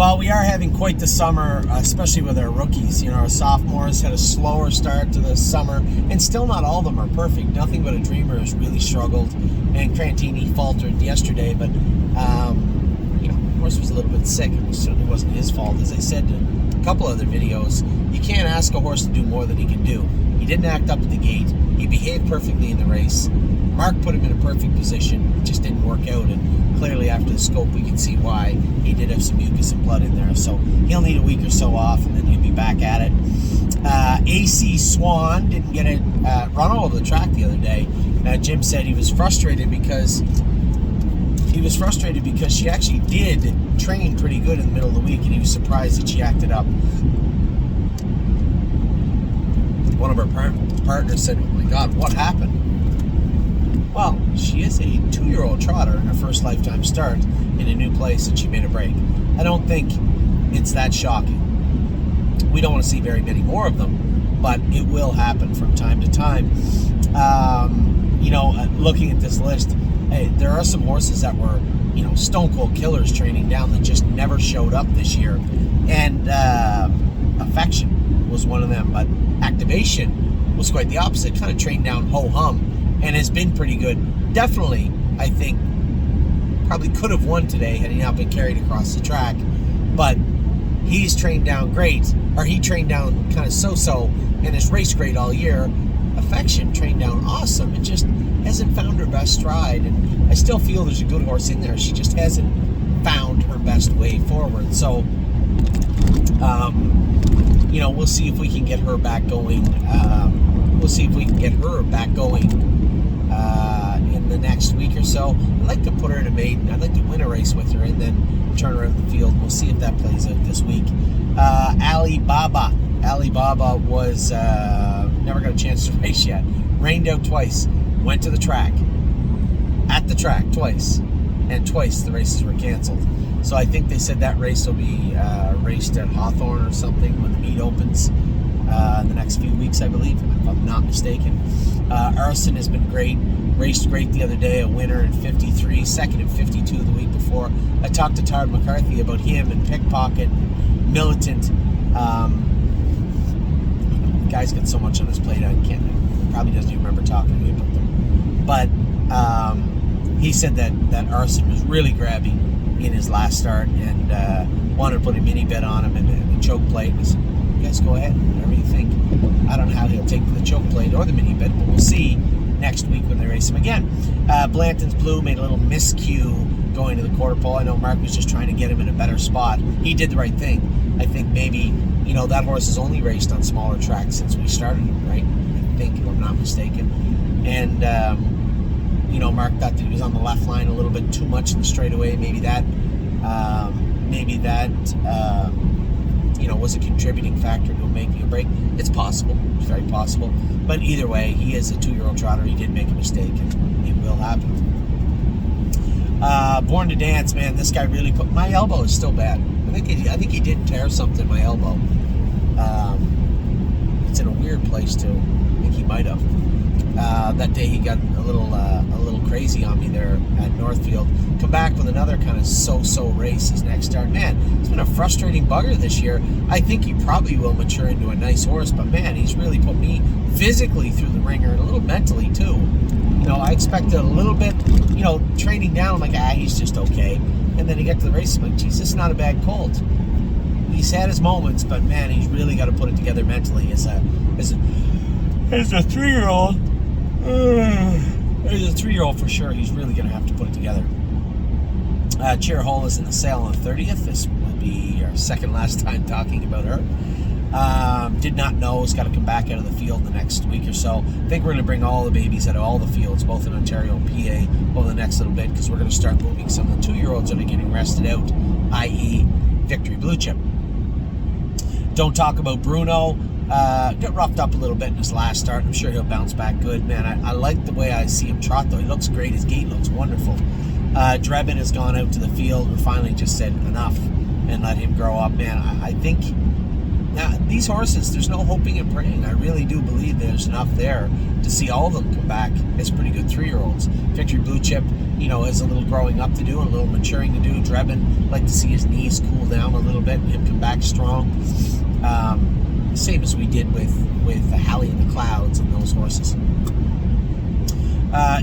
Well, we are having quite the summer, especially with our rookies. You know, our sophomores had a slower start to the summer, and still not all of them are perfect. Nothing But a Dreamer has really struggled, and Crantini faltered yesterday, but, horse was a little bit sick. It certainly wasn't his fault. As I said in a couple other videos, you can't ask a horse to do more than he can do. He didn't act up at the gate. He behaved perfectly in the race. Mark put him in a perfect position. It just didn't work out, and clearly after the scope we can see why. He did have some mucus and blood in there, so he'll need a week or so off, and then he'll be back at it. AC Swan didn't get it run all over the track the other day. Jim said he was frustrated because she actually did train pretty good in the middle of the week, and he was surprised that she acted up. One of our partners said, "Oh my God, what happened?" Well, she is a 2-year-old trotter in her first lifetime start in a new place, and she made a break. I don't think it's that shocking. We don't want to see very many more of them, but it will happen from time to time. Looking at this list, there are some horses that were, stone cold killers training down that just never showed up this year. And Affection was one of them, but Activation was quite the opposite. Kind of trained down ho-hum and has been pretty good. Definitely, I think, probably could have won today had he not been carried across the track. But he's trained down great, or he trained down kind of so-so and has raced great all year. Affection trained down awesome and just hasn't found her best stride. And I still feel there's a good horse in there. She just hasn't found her best way forward. So, we'll see if we can get her back going. In the next week or so. I'd like to put her in a maiden. I'd like to win a race with her and then turn her in the field. We'll see if that plays out this week. Alibaba was never got a chance to race yet. Rained out twice. Went to the track. At the track twice. And twice the races were canceled. So I think they said that race will be raced at Hawthorne or something when the meet opens in the next few weeks, I believe, if I'm not mistaken. Arson has been great. Raced great the other day, a winner in 53, second in 52 the week before. I talked to Todd McCarthy about him and Pickpocket, and Militant. The guy's got so much on his plate, probably doesn't even remember talking to me about them. But he said that Arson was really grabby in his last start and wanted to put a mini bet on him and a choke plate. I said, you guys go ahead, whatever you think. I don't know how he'll take the choke plate or the mini bet, but we'll see next week when they race him again. Blanton's Blue made a little miscue going to the quarter pole. I know Mark was just trying to get him in a better spot. He did the right thing. I think maybe, that horse has only raced on smaller tracks since we started him, right? I think, if I'm not mistaken. And, Mark thought that he was on the left line a little bit too much in the straightaway. Maybe that was a contributing factor to making a break. It's possible. It's very possible. But either way, he is a 2-year-old trotter. He did make a mistake, and it will happen. Born to Dance, man. This guy really put... My elbow is still bad. I think he did tear something in my elbow. It's in a weird place, too. I think he might have. That day he got a little crazy on me there at Northfield. Come back with another kind of so-so race his next start. Man, it's been a frustrating bugger this year. I think he probably will mature into a nice horse, but man, he's really put me physically through the ringer and a little mentally too. I expected a little bit, training down. I'm like, he's just okay. And then he got to the race, I'm like, geez, this is not a bad colt. He's had his moments, but man, he's really got to put it together mentally as a 3-year-old. As a 3-year-old for sure, he's really going to have to put it together. Chair Hall is in the sale on the 30th. This will be our second last time talking about her. Did not know. Has got to come back out of the field the next week or so. I think we're going to bring all the babies out of all the fields, both in Ontario and PA, over the next little bit, because we're going to start moving some of the 2-year-olds that are getting rested out, i.e. Victory Blue Chip. Don't talk about Bruno. Got roughed up a little bit in his last start. I'm sure he'll bounce back good. Man, I like the way I see him trot, though. He looks great. His gait looks wonderful. Drebin has gone out to the field and finally just said enough and let him grow up. Man, I think Now, these horses, there's no hoping and praying. I really do believe there's enough there to see all of them come back as pretty good 3-year-olds. Victory Blue Chip, has a little growing up to do and a little maturing to do. Drebin, like to see his knees cool down a little bit and him come back strong. Same as we did with the Halley and the Clouds and those horses.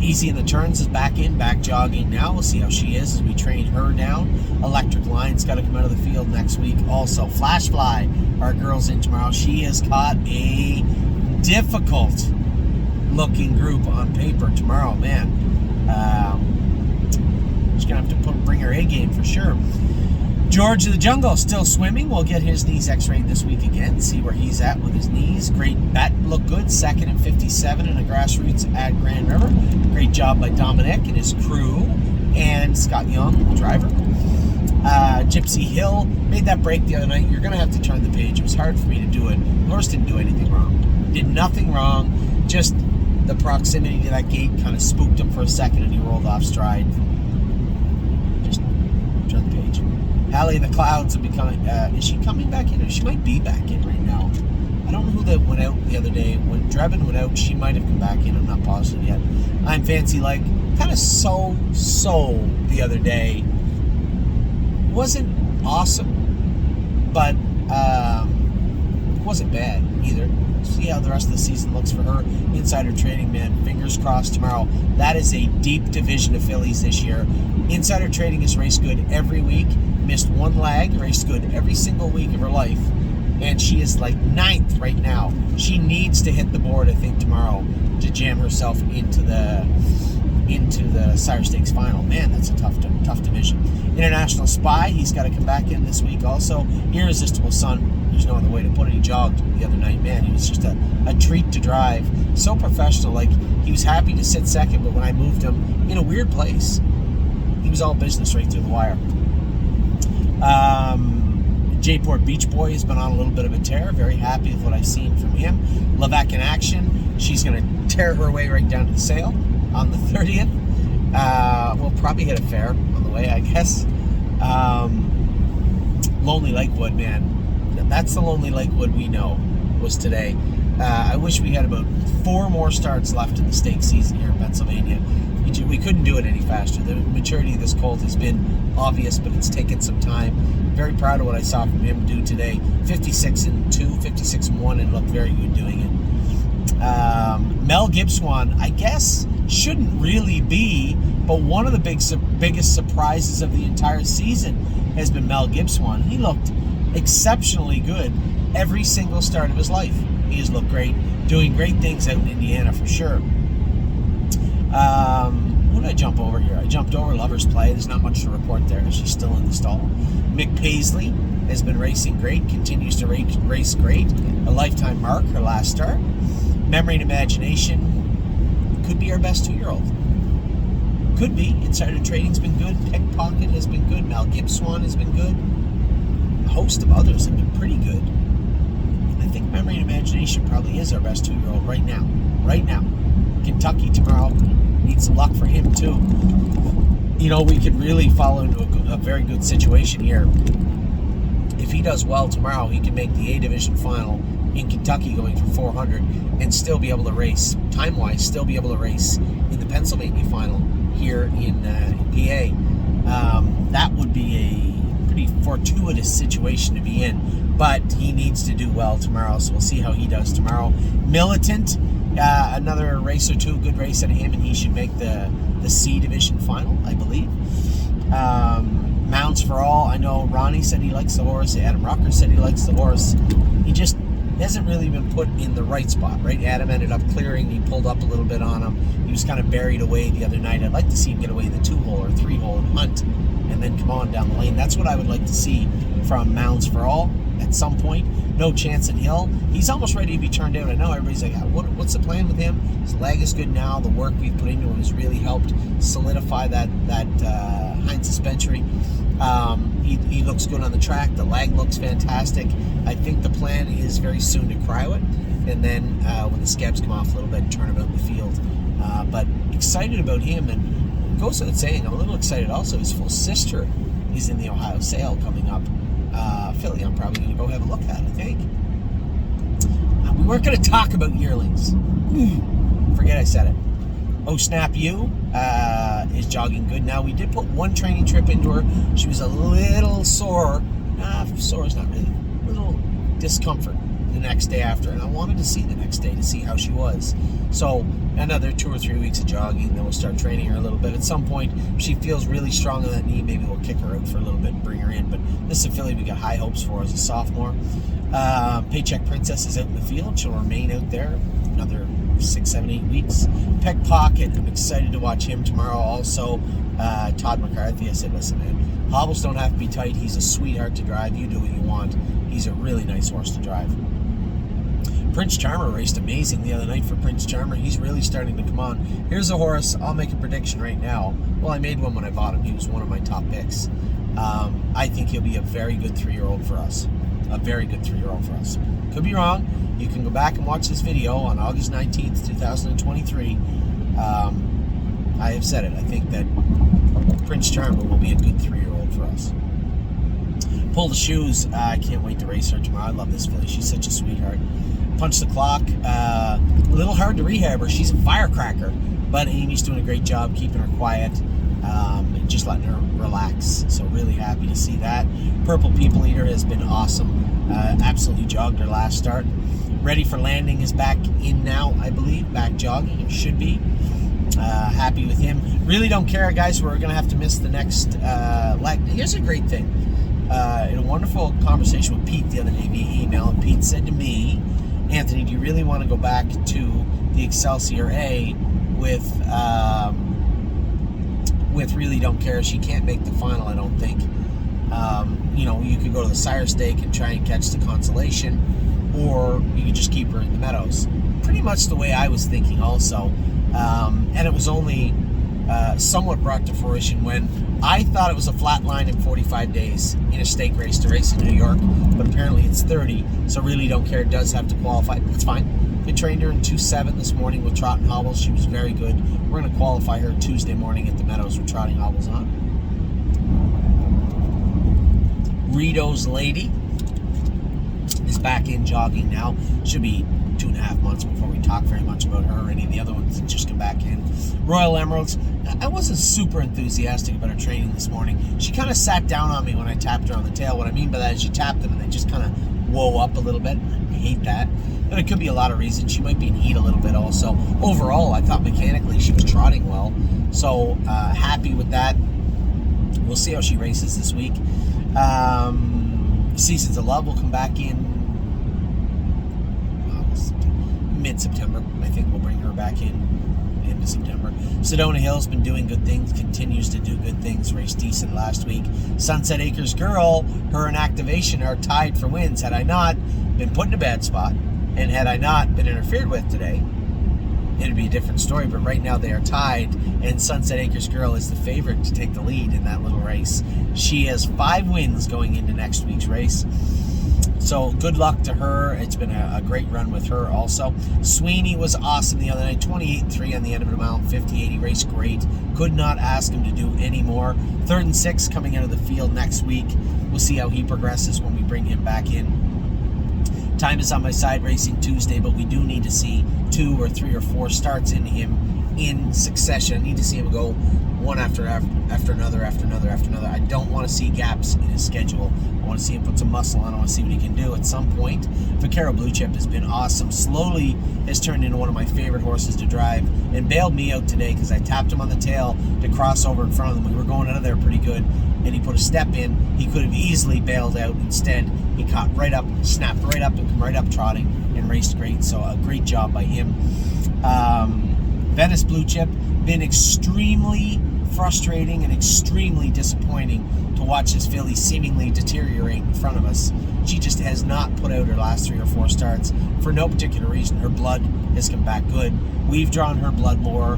Easy in the Turns is back jogging now. We'll see how she is as we train her down. Electric Line's got to come out of the field next week. Also, Flash Fly, our girl's in tomorrow. She has caught a difficult looking group on paper tomorrow, man. She's gonna have to bring her A game for sure. George of the Jungle still swimming. We'll get his knees x-rayed this week again, see where he's at with his knees. Great bet, look good, second and 57 in a grassroots at Grand River. Great job by Dominic and his crew, and Scott Young, the driver. Gypsy Hill made that break the other night. You're gonna have to turn the page. It was hard for me to do it. The horse didn't do anything wrong. Did nothing wrong. Just the proximity to that gate kind of spooked him for a second, and he rolled off stride. Just turn the page. Halley and the Clouds are becoming. Is she coming back in? Or she might be back in right now. I don't know who that went out the other day. When Drebin went out, she might have come back in. I'm not positive yet. I'm Fancy Like kind of so the other day. Wasn't awesome, but wasn't bad either. See how the rest of the season looks for her. Insider trading, man. Fingers crossed tomorrow. That is a deep division of fillies this year. Insider trading is race good every week. Missed one lag, raced good every single week of her life. And she is like 9th right now. She needs to hit the board, I think, tomorrow to jam herself into the Sire Stakes final. Man, that's a tough division. International Spy, he's got to come back in this week also. Irresistible Sun, there's no other way to put it. He jogged the other night. Man, he was just a treat to drive. So professional. Like, he was happy to sit second, but when I moved him in a weird place, he was all business right through the wire. Jayport Beach Boy has been on a little bit of a tear. Very happy with what I've seen from him. Levesque in action. She's going to tear her way right down to the sale on the 30th. We'll probably hit a fair on the way, I guess. Lonely Lakewood, man. That's the Lonely Lakewood we know was today. I wish we had about 4 more starts left in the stakes season here in Pennsylvania. We couldn't do it any faster. The maturity of this colt has been obvious, but it's taken some time. Very proud of what I saw from him do today. 56-2, 56-1, and looked very good doing it. Mel Gibswan, I guess, shouldn't really be, but one of the biggest surprises of the entire season has been Mel Gibswan. He looked exceptionally good every single start of his life. He has looked great, doing great things out in Indiana for sure. What did I jump over here? I jumped over Lover's Play. There's not much to report there. She's still in the stall. Mick Paisley has been racing great, continues to race great. A lifetime mark, her last start. Memory and Imagination could be our best 2-year-old. Could be. Insider Trading's been good. Pickpocket has been good. Mel Gibswan has been good. A host of others have been pretty good. I think Memory and Imagination probably is our best 2-year-old right now. Right now. Kentucky tomorrow. Need some luck for him too. We could really fall into a very good situation here. If he does well tomorrow, he can make the A Division final in Kentucky going for 400 and still be able to race, time-wise, still be able to race in the Pennsylvania final here in PA. That would be a pretty fortuitous situation to be in, but he needs to do well tomorrow, so we'll see how he does tomorrow. Militant, another race or two, good race out of him, and he should make the C Division final, I believe. Mounts for All, I know Ronnie said he likes the horse. Adam Rucker said he likes the horse. He just hasn't really been put in the right spot, right? Adam ended up clearing. He pulled up a little bit on him. He was kind of buried away the other night. I'd like to see him get away the 2-hole or 3-hole and hunt and then come on down the lane. That's what I would like to see from Mounts for All at some point. No Chance in Hill. He's almost ready to be turned out. I know everybody's like, what's the plan with him? His leg is good now. The work we've put into him has really helped solidify that hind suspensory. He looks good on the track. The leg looks fantastic. I think the plan is very soon to cryo it, and then when the scabs come off a little bit, turn him out in the field. But excited about him, and it goes without saying, I'm a little excited also. His full sister is in the Ohio sale coming up. Filly, I'm probably going to go have a look at, I think. We weren't going to talk about yearlings. Forget I said it. Oh Snap You is jogging good now. We did put one training trip into her. She was a little sore. Sore is not really. A little discomfort the next day after, and I wanted to see the next day to see how she was. So another 2 or 3 weeks of jogging, then we'll start training her a little bit. At some point, if she feels really strong on that knee, maybe we'll kick her out for a little bit and bring her in. But this is a filly we got high hopes for as a sophomore. Paycheck Princess is out in the field. She'll remain out there another 6, 7, 8 weeks. Peck Pocket, I'm excited to watch him tomorrow. Also, Todd McCarthy, I said, listen, man, hobbles don't have to be tight. He's a sweetheart to drive. You do what you want. He's a really nice horse to drive. Prince Charmer raced amazing the other night for Prince Charmer. He's really starting to come on. Here's a horse. I'll make a prediction right now. Well, I made one when I bought him. He was one of my top picks. I think he'll be a very good 3-year-old for us. A very good 3-year-old for us. Could be wrong. You can go back and watch this video on August 19th, 2023. I have said it. I think that Prince Charmer will be a good 3-year-old for us. Pull the Shoes. I can't wait to race her tomorrow. I love this filly. She's such a sweetheart. Punch the Clock. A little hard to rehab her. She's a firecracker, but Amy's doing a great job keeping her quiet and just letting her relax. So really happy to see that. Purple People Eater has been awesome. Absolutely jogged her last start. Ready for Landing is back in now, I believe. Back jogging. It should be. Happy with him. Really don't care, guys. We're going to have to miss the next leg. Here's a great thing. In a wonderful conversation with Pete the other day via email, and Pete said to me, Anthony, do you really want to go back to the Excelsior A with Really Don't Care? She can't make the final, I don't think. You could go to the Sire Stake and try and catch the consolation, or you could just keep her in the Meadows. Pretty much the way I was thinking also. And it was only somewhat brought to fruition when I thought it was a flat line in 45 days in a stake race to race in New York, but apparently it's 30, so Really Don't Care does have to qualify. That's fine. We trained her in 2.7 this morning with Trot and Hobbles. She was very good. We're going to qualify her Tuesday morning at the Meadows with Trotting Hobbles on. Rito's Lady is back in jogging now. Should be 2.5 months before we talk very much about her or any of the other ones that just come back in. Royal Emeralds. I wasn't super enthusiastic about her training this morning. She kind of sat down on me when I tapped her on the tail. What I mean by that is she tapped them and they just kind of whoa up a little bit. I hate that. But it could be a lot of reasons. She might be in heat a little bit also. Overall, I thought mechanically she was trotting well. So happy with that. We'll see how she races this week. Seasons of Love will come back in mid-September. I think we'll bring her back in end of September. Sedona Hill's been doing good things, continues to do good things, raced decent last week. Sunset Acres Girl, her and Activation are tied for wins. Had I not been put in a bad spot, and had I not been interfered with today, it'd be a different story, but right now they are tied, and Sunset Acres Girl is the favorite to take the lead in that little race. She has 5 wins going into next week's race. So good luck to her. It's been a great run with her also. Sweeney was awesome the other night. 28-3 on the end of the mile. 50-80 race great. Could not ask him to do any more. 3rd and 6 coming out of the field next week. We'll see how he progresses when we bring him back in. Time is on my side racing Tuesday, but we do need to see 2 or 3 or 4 starts in him in succession. I need to see him go one after another. I don't want to see gaps in his schedule. I want to see him put some muscle on. I want to see what he can do at some point. Vaquero Blue Chip has been awesome. Slowly has turned into one of my favorite horses to drive and bailed me out today because I tapped him on the tail to cross over in front of them. We were going out of there pretty good, and he put a step in. He could have easily bailed out. Instead, he caught right up, snapped right up, and come right up trotting and raced great. So a great job by him. Venice Blue Chip, been extremely frustrating and extremely disappointing to watch this filly seemingly deteriorate in front of us. She just has not put out her last 3 or 4 starts for no particular reason. Her blood has come back good. We've drawn her blood more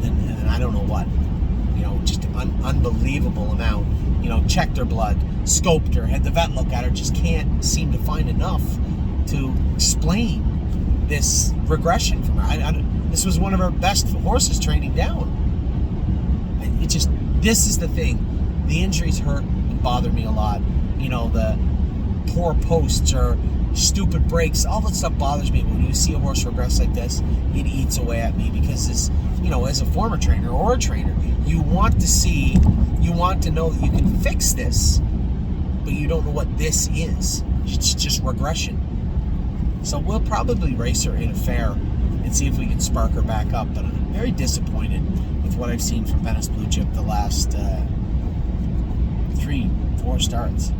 than I don't know what. Just an unbelievable amount. Checked her blood, scoped her, had the vet look at her, just can't seem to find enough to explain this regression from her. This was one of her best horses training down. This is the thing The injuries hurt and bother me a lot. The poor posts or stupid breaks, all that stuff bothers me. When you see a horse regress like this, it eats away at me, because this, as a former trainer or a trainer, you want to know that you can fix this, but you don't know what this is. It's just regression. So we'll probably race her in a fair and see if we can spark her back up. But I'm very disappointed with what I've seen from Venice Blue Chip the last 3-4 starts.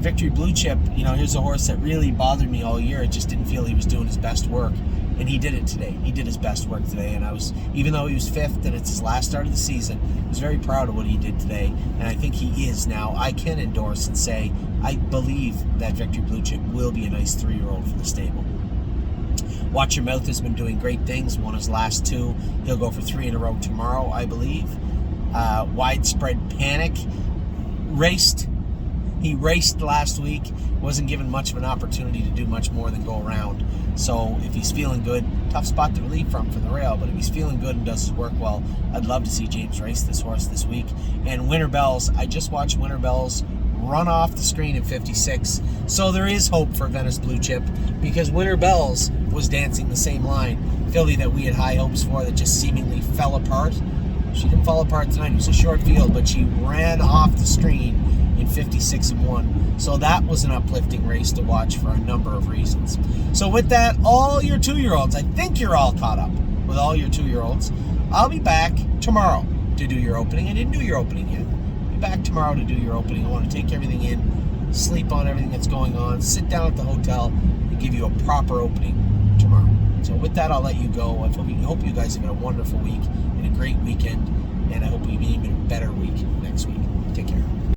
Victory Blue Chip, here's a horse that really bothered me all year. I just didn't feel he was doing his best work, and he did it today. He did his best work today, and even though he was 5th and it's his last start of the season, I was very proud of what he did today, and I think he is now. I can endorse and say I believe that Victory Blue Chip will be a nice 3-year-old for the stable. Watch Your Mouth has been doing great things. Won his last 2. He'll go for 3 in a row tomorrow, I believe. Widespread Panic raced. He raced last week, wasn't given much of an opportunity to do much more than go around. So if he's feeling good, tough spot to leave from the rail, but if he's feeling good and does his work well, I'd love to see James race this horse this week. And Winter Bells, I just watched Winter Bells run off the screen in 56. So there is hope for Venice Blue Chip, because Winter Bells was dancing the same line. Filly that we had high hopes for that just seemingly fell apart. She didn't fall apart tonight. It was a short field, but she ran off the screen in 56-1. So that was an uplifting race to watch for a number of reasons. So with that, all your 2-year-olds, I think you're all caught up with all your 2-year-olds. I'll be back tomorrow to do your opening. I didn't do your opening yet. I'll be back tomorrow to do your opening. I want to take everything in, sleep on everything that's going on, sit down at the hotel, and give you a proper opening tomorrow. So with that, I'll let you go. I hope you guys have had a wonderful week and a great weekend, and I hope we have an even better week next week. Take care.